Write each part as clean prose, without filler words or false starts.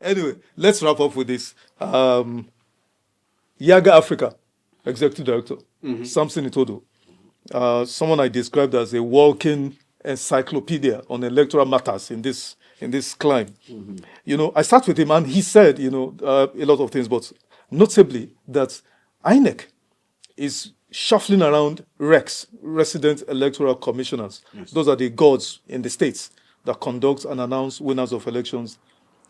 Anyway, let's wrap up with this. YIAGA Africa, Executive Director, Samson Itodo, someone I described as a walking encyclopedia on electoral matters in this climb. You know, I sat with him and he said, a lot of things, but notably that INEC is shuffling around RECs, Resident Electoral Commissioners. Yes. Those are the gods in the states that conduct and announce winners of elections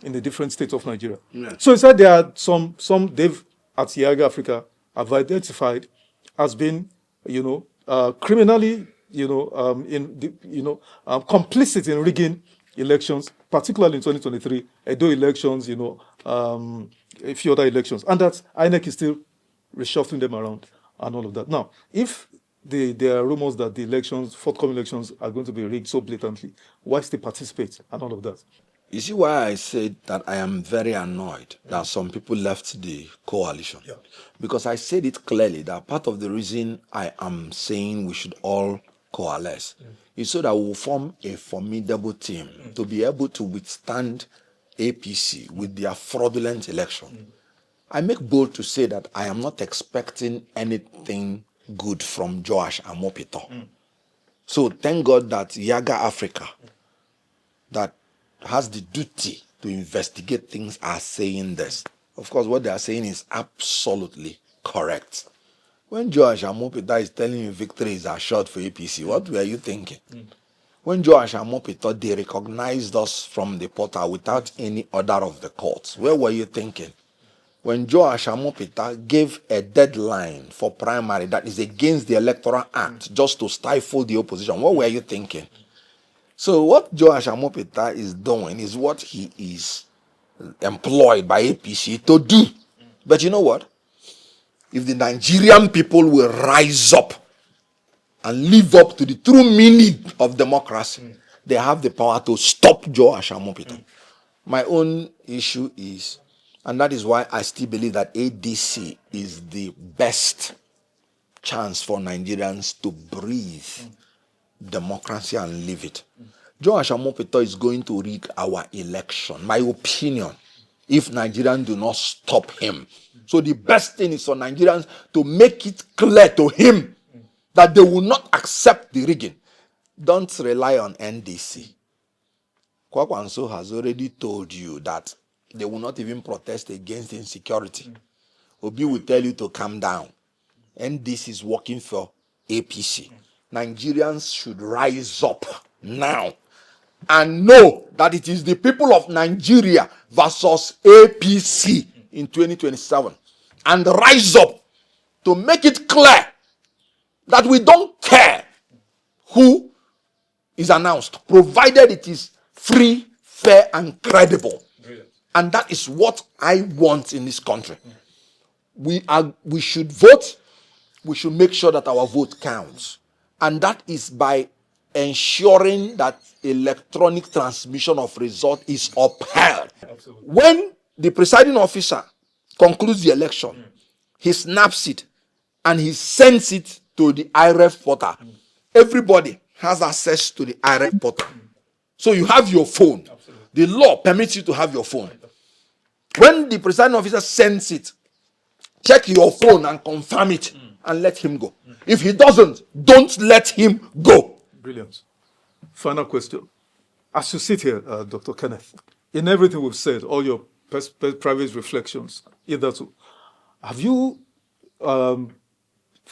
in the different states of Nigeria. Yes. So he said there are some they've at YIAGA Africa have identified as being, criminally, complicit in rigging elections, particularly in 2023, Edo elections, a few other elections, and that INEC is still reshuffling them around and all of that. Now, if there are rumors that the forthcoming elections are going to be rigged so blatantly, why still participate and all of that? You see why I said that I am very annoyed that some people left the coalition. Yeah. Because I said it clearly that part of the reason I am saying we should all coalesce is so that we will form a formidable team to be able to withstand APC with their fraudulent election. I make bold to say that I am not expecting anything good from Joash AMUPITAN. So thank God that YIAGA Africa, that has the duty to investigate things, are saying this. Of course, what they are saying is absolutely correct. When Joash AMUPITAN is telling you victory is assured for APC, what were you thinking? When Joash AMUPITAN, they recognized us from the portal without any order of the courts, where were you thinking? When Joash AMUPITAN gave a deadline for primary that is against the Electoral Act just to stifle the opposition, what were you thinking? So what Joash AMUPITAN is doing is what he is employed by APC to do. But you know what? If the Nigerian people will rise up and live up to the true meaning of democracy, they have the power to stop Joash AMUPITAN. My own issue is, and that is why I still believe that ADC is the best chance for Nigerians to breathe democracy and live it. Joash AMUPITAN is going to rig our election, my opinion, if Nigerians do not stop him. So the best thing is for Nigerians to make it clear to him that they will not accept the rigging. Don't rely on NDC. Kwakwanso has already told you that they will not even protest against insecurity. Obi will tell you to calm down. NDC is working for APC. Nigerians should rise up now and know that it is the people of Nigeria versus APC in 2027. And rise up to make it clear that we don't care who is announced, provided it is free, fair, and credible. Brilliant. And that is what I want in this country. We should vote. We should make sure that our vote counts. And that is by ensuring that electronic transmission of result is upheld. Absolutely. When the presiding officer concludes the election, he snaps it and he sends it to the IReV portal. Everybody has access to the IReV portal. So you have your phone. Absolutely. The law permits you to have your phone. When the presiding officer sends it, check your phone and confirm it and let him go. If he doesn't, don't let him go. Brilliant. Final question. As you sit here, Dr. Kenneth, in everything we've said, all your private reflections, have you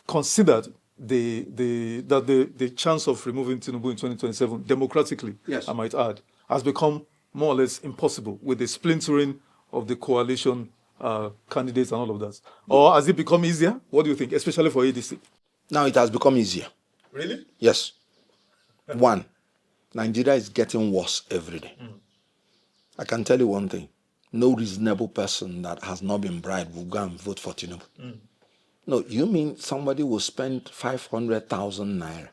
considered the chance of removing Tinubu in 2027 democratically, yes, I might add, has become more or less impossible with the splintering of the coalition candidates and all of that? Or has it become easier? What do you think, especially for ADC? Now it has become easier. Really? Yes. One, Nigeria is getting worse every day. I can tell you one thing. No reasonable person that has not been bribed will go and vote for Tinubu. No, you mean somebody will spend 500,000 naira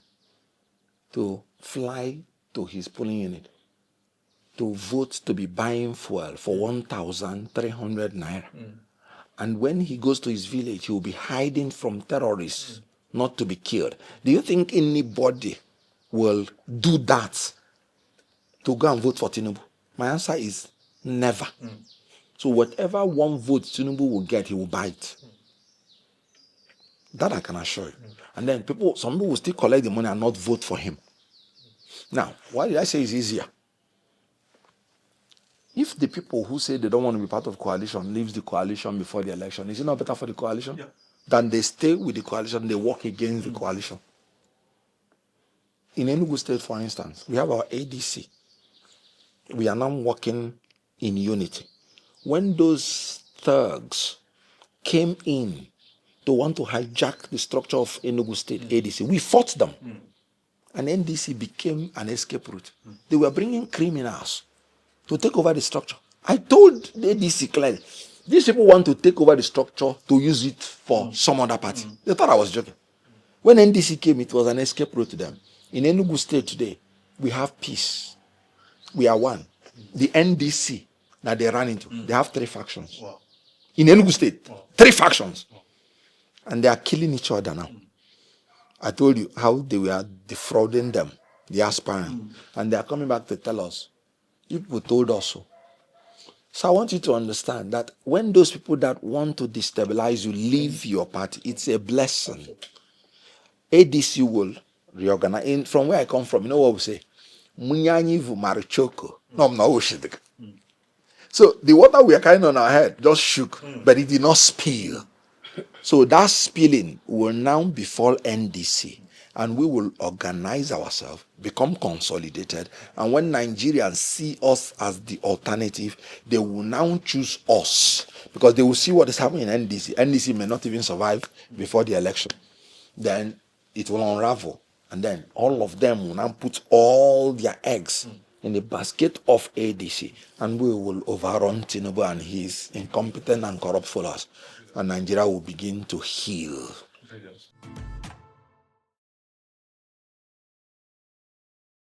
to fly to his polling unit, to vote to be buying fuel for 1,300 naira. And when he goes to his village, he will be hiding from terrorists, not to be killed. Do you think anybody will do that to go and vote for Tinubu? My answer is never. So whatever one vote Tinubu will get, he will buy it. That I can assure you. And then some people will still collect the money and not vote for him. Now, why did I say it's easier? If the people who say they don't want to be part of coalition leaves the coalition before the election, is it not better for the coalition? Than they stay with the coalition, they work against the coalition. In Enugu State, for instance, we have our ADC. We are now working in unity. When those thugs came in to want to hijack the structure of Enugu State ADC, we fought them. And NDC became an escape route. They were bringing criminals to take over the structure. I told the ADC clearly, these people want to take over the structure to use it for some other party. They thought I was joking. When NDC came, it was an escape route to them. In Enugu State today, we have peace. We are one. The NDC that they ran into, they have 3 factions. Wow. In Enugu State, 3 factions. And they are killing each other now. I told you how they were defrauding them, the aspirants. And they are coming back to tell us, people told us so. So I want you to understand that when those people that want to destabilize you leave your party, it's a blessing. ADC will reorganize. From where I come from, you know what we say? Munyanyivu marichoko. No, no, so the water we are carrying on our head just shook, but it did not spill. So that spilling will now befall NDC, and we will organize ourselves, become consolidated, and when Nigerians see us as the alternative, they will now choose us, because they will see what is happening in NDC. NDC may not even survive before the election. Then it will unravel, and then all of them will now put all their eggs in the basket of ADC, and we will overrun Tinubu and his incompetent and corrupt followers, and Nigeria will begin to heal.